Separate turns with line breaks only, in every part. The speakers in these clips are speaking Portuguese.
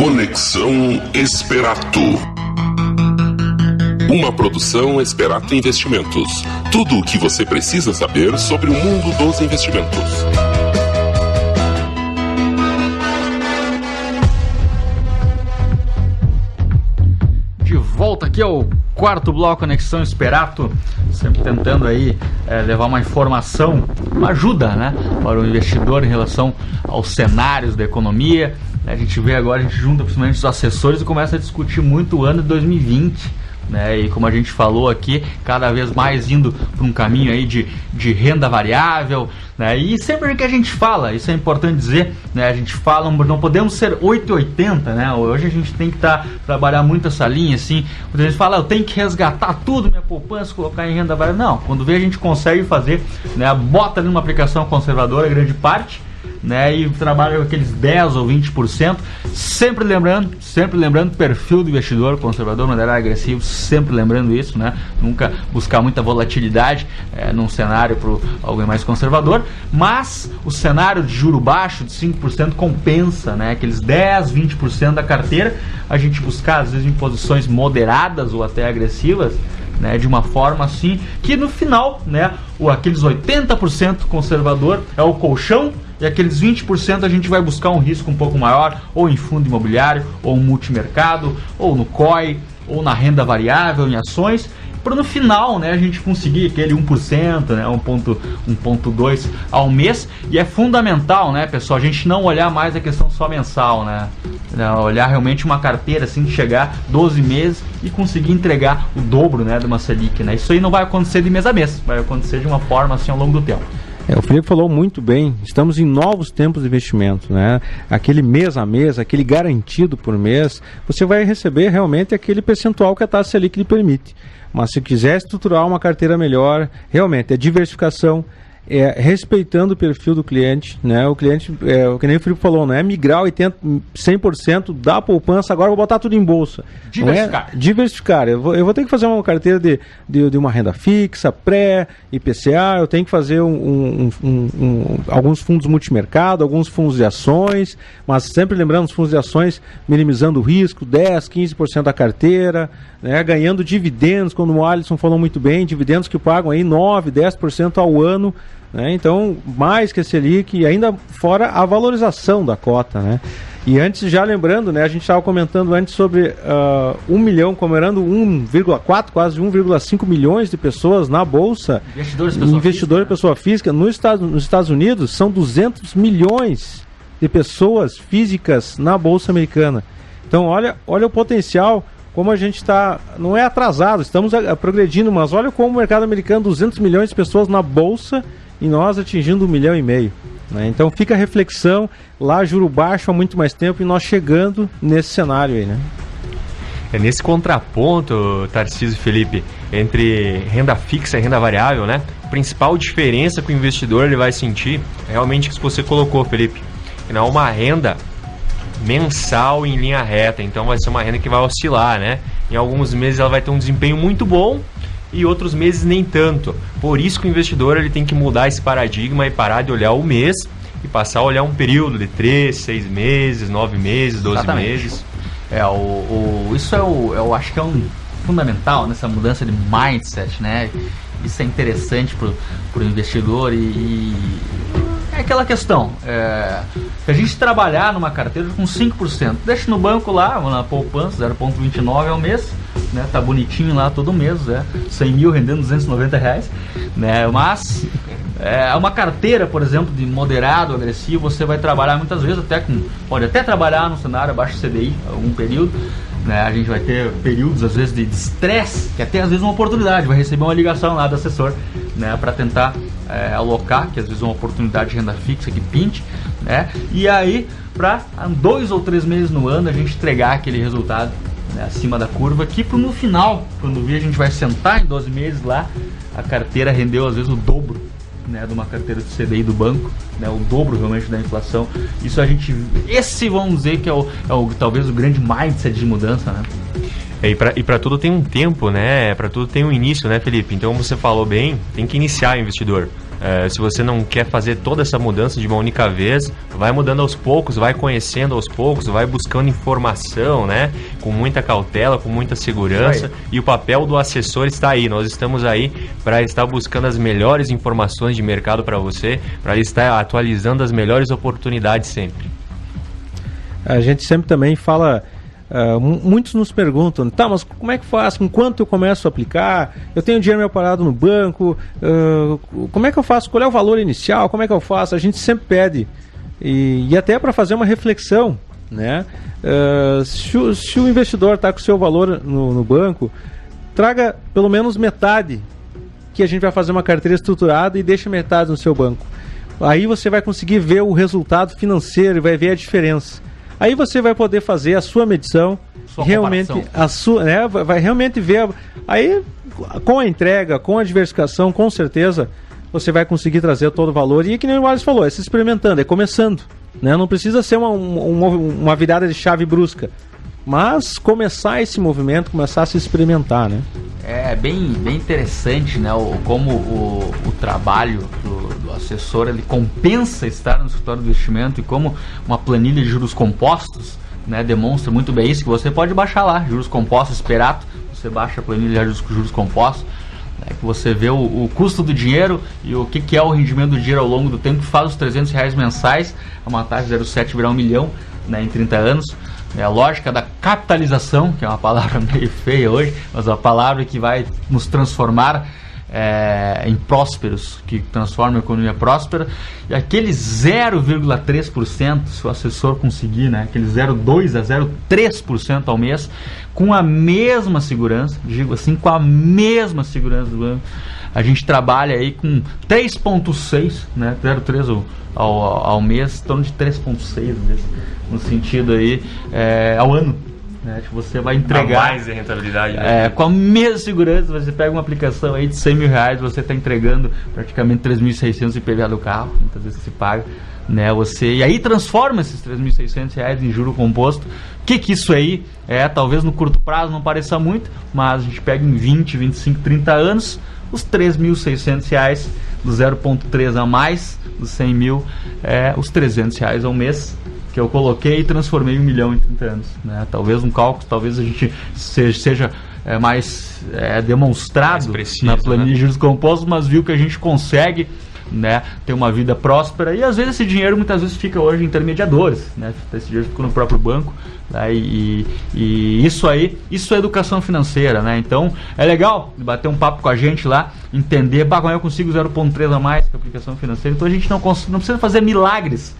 Conexão Esperato. Uma produção Esperato Investimentos. Tudo o que você precisa saber sobre o mundo dos investimentos.
De volta aqui ao quarto bloco Conexão Esperato, sempre tentando aí levar uma informação, uma ajuda, né, para o investidor em relação aos cenários da economia. A gente vê agora, a gente junta principalmente os assessores e começa a discutir muito o ano de 2020, né? E como a gente falou aqui, cada vez mais indo para um caminho aí de renda variável, né? E sempre que a gente fala, isso é importante dizer, né? A gente fala, não podemos ser 880, né? Hoje a gente tem que trabalhar muito essa linha, assim. Quando a gente fala, eu tenho que resgatar tudo, minha poupança, colocar em renda variável. Não, quando vê a gente consegue fazer, né? Bota ali numa aplicação conservadora, grande parte, né, e trabalha com aqueles 10 ou 20%, sempre lembrando perfil do investidor conservador, moderado, agressivo, sempre lembrando isso, né, nunca buscar muita volatilidade num cenário para alguém mais conservador, mas o cenário de juro baixo de 5% compensa, né, aqueles 10, 20% da carteira, a gente buscar às vezes em posições moderadas ou até agressivas, né, de uma forma assim, que no final, né, aqueles 80% conservador é o colchão, e aqueles 20% a gente vai buscar um risco um pouco maior, ou em fundo imobiliário, ou multimercado, ou no COI, ou na renda variável, em ações, para no final, né, a gente conseguir aquele 1%, né, 1,2% ao mês. E é fundamental, né, pessoal, a gente não olhar mais a questão só mensal, né, olhar realmente uma carteira assim, de chegar 12 meses e conseguir entregar o dobro, né, de uma Selic, né. Isso aí não vai acontecer de mês a mês, vai acontecer de uma forma assim ao longo do tempo.
O Felipe falou muito bem, estamos em novos tempos de investimento, né? Aquele mês a mês, aquele garantido por mês, você vai receber realmente aquele percentual que a taxa Selic lhe permite. Mas se quiser estruturar uma carteira melhor, realmente é diversificação, respeitando o perfil do cliente, né? O cliente, que nem o Felipe falou, não é migrar 100% da poupança, agora eu vou botar tudo em bolsa. Diversificar. Eu vou ter que fazer uma carteira de uma renda fixa, pré-IPCA, eu tenho que fazer alguns fundos multimercado, alguns fundos de ações, mas sempre lembrando, os fundos de ações minimizando o risco, 10%, 15% da carteira, né? Ganhando dividendos, como o Alisson falou muito bem, dividendos que pagam aí 9%, 10% ao ano, né? Então, mais que a Selic, e ainda fora a valorização da cota, né? E antes, já lembrando, né, a gente estava comentando antes sobre 1 milhão, comemorando 1,4, quase 1,5 milhões de pessoas na Bolsa. Investidor e pessoa física. Nos Estados Unidos, são 200 milhões de pessoas físicas na Bolsa Americana. Então, olha o potencial, como a gente está, não é atrasado, estamos progredindo, mas olha como o mercado americano, 200 milhões de pessoas na Bolsa, e nós atingindo 1,5 milhão, né? Então fica a reflexão, lá juro baixo há muito mais tempo e nós chegando nesse cenário aí, né?
É nesse contraponto, Tarcísio e Felipe, entre renda fixa e renda variável, né? A principal diferença que o investidor ele vai sentir é realmente que você colocou, Felipe, que não é uma renda mensal em linha reta, então vai ser uma renda que vai oscilar, né? Em alguns meses ela vai ter um desempenho muito bom e outros meses nem tanto. Por isso que o investidor ele tem que mudar esse paradigma e parar de olhar o mês e passar a olhar um período de 3, 6 meses, 9 meses, 12
Exatamente.
meses.
Isso eu acho que é fundamental nessa mudança de mindset, né? Isso é interessante para o investidor e é aquela questão, se a gente trabalhar numa carteira com 5%, deixa no banco lá, na poupança, 0,29 ao mês, né, tá bonitinho lá todo mês, 100 mil rendendo R$290, né, mas uma carteira, por exemplo, de moderado, agressivo, você vai trabalhar muitas vezes, pode até trabalhar no cenário abaixo do CDI, algum período, né, a gente vai ter períodos às vezes de estresse, que até às vezes é uma oportunidade, vai receber uma ligação lá do assessor, né, para tentar alocar, que às vezes é uma oportunidade de renda fixa que pinte, né, e aí para 2 ou 3 meses no ano a gente entregar aquele resultado, né, acima da curva, que no final, quando a gente vai sentar em 12 meses lá, a carteira rendeu às vezes o dobro, né, de uma carteira de CDI do banco, né, o dobro realmente da inflação. Isso esse vamos dizer que talvez o grande mindset de mudança, né?
E para tudo tem um tempo, né? Para tudo tem um início, né, Felipe? Então, como você falou bem, tem que iniciar o investidor. Se você não quer fazer toda essa mudança de uma única vez, vai mudando aos poucos, vai conhecendo aos poucos, vai buscando informação, né? Com muita cautela, com muita segurança. E o papel do assessor está aí. Nós estamos aí para estar buscando as melhores informações de mercado para você, para estar atualizando as melhores oportunidades sempre.
A gente sempre também fala... muitos nos perguntam, tá, mas como é que faz? Com quanto eu começo a aplicar? Eu tenho dinheiro meu parado no banco, como é que eu faço? Qual é o valor inicial? Como é que eu faço? A gente sempre pede, e até para fazer uma reflexão, né? Se o investidor está com o seu valor no banco, traga pelo menos metade, que a gente vai fazer uma carteira estruturada, e deixa metade no seu banco. Aí você vai conseguir ver o resultado financeiro e vai ver a diferença. Aí você vai poder fazer a sua medição, realmente a sua, né, vai realmente ver. Aí, com a entrega, com a diversificação, com certeza você vai conseguir trazer todo o valor. E que nem o Wallace falou, é se experimentando, é começando, né? Não precisa ser uma virada de chave brusca, mas começar esse movimento, começar a se experimentar, né?
É bem interessante, né? Como o trabalho do assessor, ele compensa estar no escritório de investimento, e como uma planilha de juros compostos, né, demonstra muito bem isso, que você pode baixar lá, juros compostos, Esperato, você baixa a planilha de juros compostos, né, que você vê o custo do dinheiro e o que é o rendimento do dinheiro ao longo do tempo, que faz os R$300 mensais, uma taxa de 0,7 virar 1 milhão, né, em 30 anos. É a lógica da capitalização, que é uma palavra meio feia hoje, mas uma palavra que vai nos transformar em prósperos, que transforma a economia próspera. E aquele 0,3%, se o assessor conseguir, né, aquele 0,2% a 0,3% ao mês, com a mesma segurança, digo assim, com a mesma segurança do banco, a gente trabalha aí com 3,6%, né, 0,3% ao mês, em torno de 3,6%, no sentido aí, ao ano. Né, que você vai entregar
mais de rentabilidade, né?
Com a mesma segurança. Você pega uma aplicação aí de R$100 mil, você está entregando praticamente 3.600 IPVA do carro, muitas vezes se paga, né? E aí transforma esses R$3.600 em juro composto. O que isso aí é? Talvez no curto prazo não pareça muito, mas a gente pega em 20, 25, 30 anos os R$3.600 do 0,3 a mais dos 100 mil, os R$300 ao mês que eu coloquei e transformei em 1 milhão em 30 anos, né? Talvez um cálculo, talvez a gente seja mais demonstrado mais preciso, na planilha, né, de juros compostos, mas viu que a gente consegue, né, ter uma vida próspera. E às vezes esse dinheiro muitas vezes fica hoje em intermediadores, né? Esse dinheiro fica no próprio banco, né? E isso aí, isso é educação financeira, né? Então é legal bater um papo com a gente lá, entender, como eu consigo 0,3 a mais com a aplicação financeira. Então a gente não precisa fazer milagres,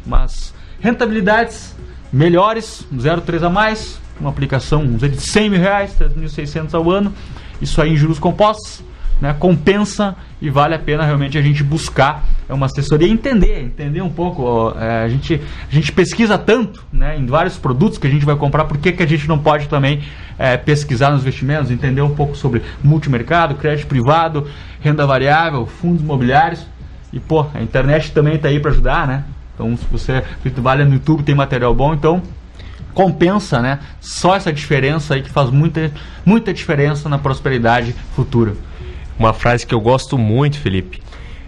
mas rentabilidades melhores, 0,3 a mais, uma aplicação de R$100 mil, 3.600 ao ano, isso aí em juros compostos, né, compensa, e vale a pena realmente a gente buscar uma assessoria, entender um pouco. A gente pesquisa tanto, né, em vários produtos que a gente vai comprar, por que a gente não pode também pesquisar nos investimentos, entender um pouco sobre multimercado, crédito privado, renda variável, fundos imobiliários. E a internet também está aí para ajudar, né? Então, se você trabalha no YouTube, tem material bom, então compensa, né? Só essa diferença aí que faz muita diferença na prosperidade futura.
Uma frase que eu gosto muito, Felipe,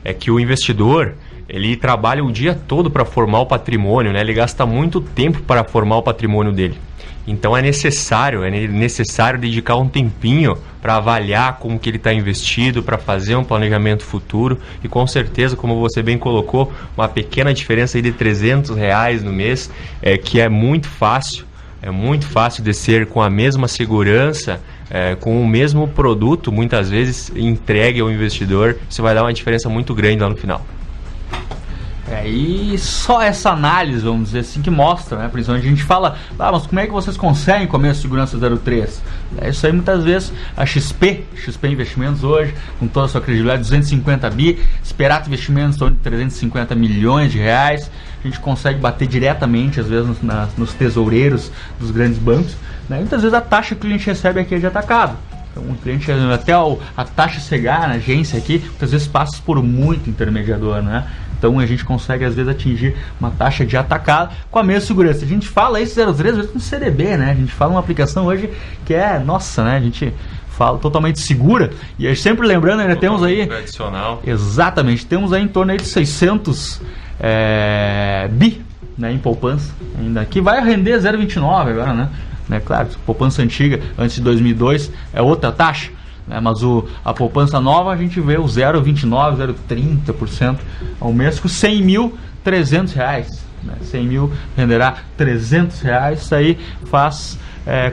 é que o investidor, ele trabalha o dia todo para formar o patrimônio, né? Ele gasta muito tempo para formar o patrimônio dele. Então é necessário dedicar um tempinho para avaliar como que ele está investido, para fazer um planejamento futuro, e com certeza, como você bem colocou, uma pequena diferença aí de R$300 no mês, que é muito fácil de ser com a mesma segurança, com o mesmo produto, muitas vezes entregue ao investidor. Isso vai dar uma diferença muito grande lá no final.
E só essa análise, vamos dizer assim, que mostra, né? Principalmente a gente fala, mas como é que vocês conseguem com a mesma segurança 0,3? Isso aí muitas vezes a XP Investimentos hoje, com toda a sua credibilidade, 250 bi, Esperato Investimentos estão de 350 milhões de reais, a gente consegue bater diretamente, às vezes, nos tesoureiros dos grandes bancos, né? Muitas vezes a taxa que o cliente recebe aqui é de atacado. Então, o cliente, até a taxa chegar na agência aqui, muitas vezes passa por muito intermediador, né? Então a gente consegue às vezes atingir uma taxa de atacado com a mesma segurança. A gente fala esse 0,3 às vezes com CDB, né? A gente fala uma aplicação hoje que nossa, né? A gente fala, totalmente segura. E aí, sempre lembrando, ainda temos aí...
Tradicional.
Exatamente, temos aí em torno aí de 600 bi, né, em poupança, ainda, que vai render 0,29 agora, né? Claro, poupança antiga, antes de 2002, é outra taxa, né? Mas a poupança nova, a gente vê o 0,29, 0,30% ao mês, com 100.300 reais. 100 mil renderá 300 reais. Isso aí faz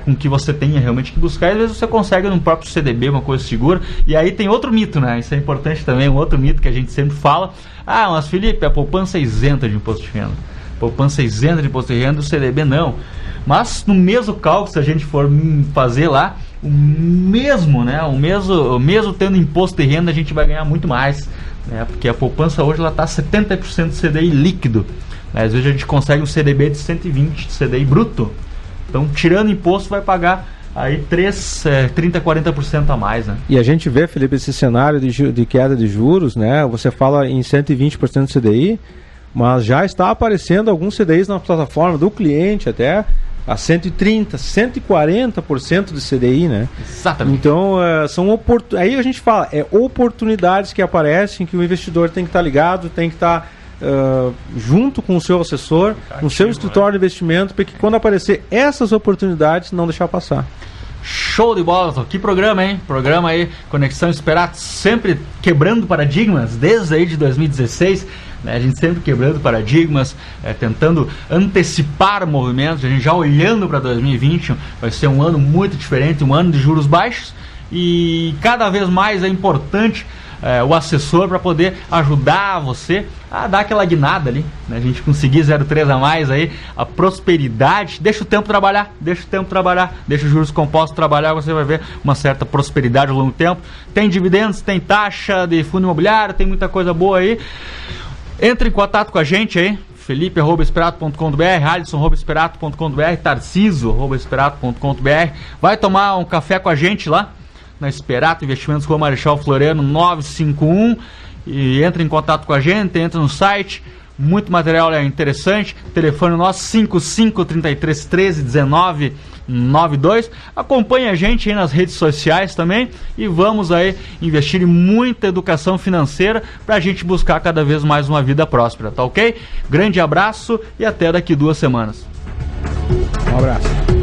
com que você tenha realmente que buscar. E às vezes você consegue no próprio CDB, uma coisa segura. E aí tem outro mito, né? Isso é importante também, um outro mito que a gente sempre fala. Ah, mas Felipe, a poupança é isenta de imposto de renda. Poupança é isenta de imposto de renda, o CDB não. Mas no mesmo cálculo, se a gente for fazer lá, o mesmo tendo imposto de renda, a gente vai ganhar muito mais, né? Porque a poupança hoje está 70% de CDI líquido. Às vezes a gente consegue um CDB de 120 de CDI bruto. Então, tirando imposto, vai pagar aí 30%, 40% a mais, né?
E a gente vê, Felipe, esse cenário de queda de juros, né? Você fala em 120% de CDI, mas já está aparecendo alguns CDIs na plataforma do cliente até a 130%, 140% de CDI, né?
Exatamente.
Então, aí a gente fala, oportunidades que aparecem que o investidor tem que estar ligado, tem que estar junto com o seu assessor, no seu escritório de investimento, para que quando aparecer essas oportunidades, não deixar passar.
Show de bola, que programa, hein? Programa aí, Conexão Esperato, sempre quebrando paradigmas, desde aí de 2016, né? A gente sempre quebrando paradigmas, tentando antecipar movimentos, a gente já olhando para 2020, vai ser um ano muito diferente, um ano de juros baixos, e cada vez mais é importante o assessor para poder ajudar você a dar aquela guinada ali, né? A gente conseguir 0,3 a mais aí, a prosperidade, deixa o tempo trabalhar, deixa os juros compostos trabalhar, você vai ver uma certa prosperidade ao longo do tempo. Tem dividendos, tem taxa de fundo imobiliário, tem muita coisa boa aí. Entre em contato com a gente aí, felipe@esperato.com.br, alisson@esperato.com.br, tarciso@esperato.com.br. Vai tomar um café com a gente lá na Esperato Investimentos, Rua Marechal Floriano 951, e entra em contato com a gente, entra no site, muito material interessante. Telefone nosso 5533131992. Acompanhe a gente aí nas redes sociais também, e vamos aí investir em muita educação financeira para a gente buscar cada vez mais uma vida próspera, tá ok? Grande abraço e até daqui 2 semanas.
Um abraço.